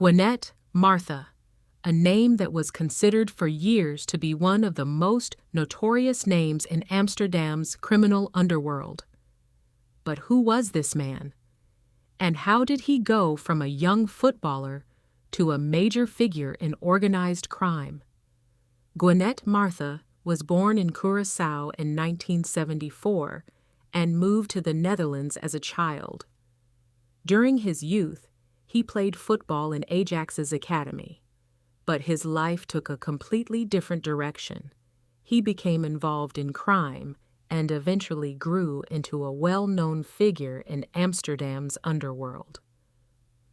Gwenette Martha, a name that was considered for years to be one of the most notorious names in Amsterdam's criminal underworld. But who was this man? And how did he go from a young footballer to a major figure in organized crime? Gwenette Martha was born in Curaçao in 1974 and moved to the Netherlands as a child. During his youth, he played football in Ajax's academy. But his life took a completely different direction. He became involved in crime and eventually grew into a well-known figure in Amsterdam's underworld.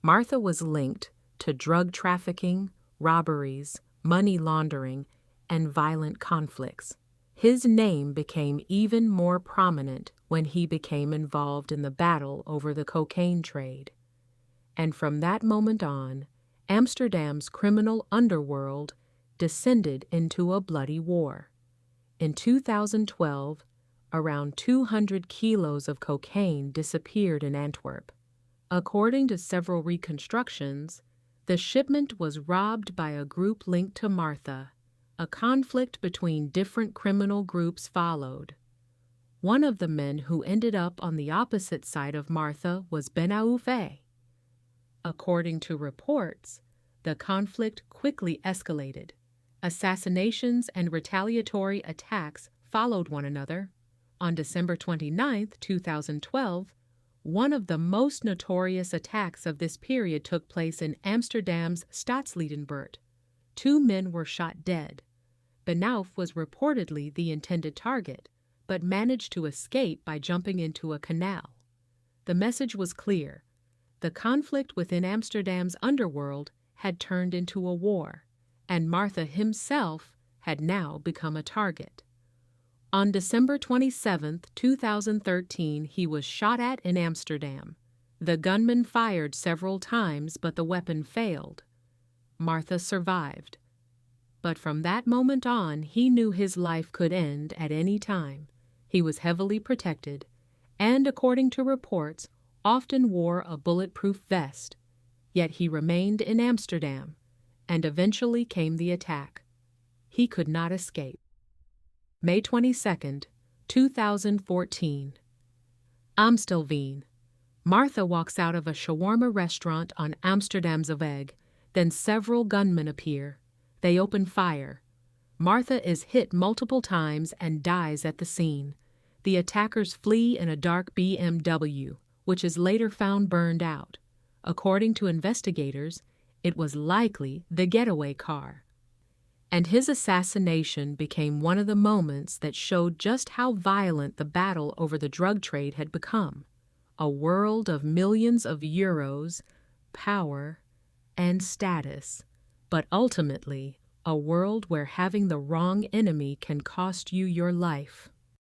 Martha was linked to drug trafficking, robberies, money laundering, and violent conflicts. His name became even more prominent when he became involved in the battle over the cocaine trade. And from that moment on, Amsterdam's criminal underworld descended into a bloody war. In 2012, around 200 kilos of cocaine disappeared in Antwerp. According to several reconstructions, the shipment was robbed by a group linked to Martha. A conflict between different criminal groups followed. One of the men who ended up on the opposite side of Martha was Ben Aoufé. According to reports, the conflict quickly escalated. Assassinations and retaliatory attacks followed one another. On December 29, 2012, one of the most notorious attacks of this period took place in Amsterdam's Stadsliedenbuurt. 2 men were shot dead. Benauf was reportedly the intended target, but managed to escape by jumping into a canal. The message was clear. The conflict within Amsterdam's underworld had turned into a war, and Martha himself had now become a target. On December 27, 2013, he was shot at in Amsterdam. The gunman fired several times, but the weapon failed. Martha survived. But from that moment on, he knew his life could end at any time. He was heavily protected, and according to reports, often wore a bulletproof vest. Yet he remained in Amsterdam, and eventually came the attack. He could not escape. May 22, 2014. Amstelveen. Martha walks out of a shawarma restaurant on Amsterdam's Weg. Then several gunmen appear. They open fire. Martha is hit multiple times and dies at the scene. The attackers flee in a dark BMW, which is later found burned out. According to investigators, it was likely the getaway car. And his assassination became one of the moments that showed just how violent the battle over the drug trade had become. A world of millions of euros, power, and status, but ultimately a world where having the wrong enemy can cost you your life.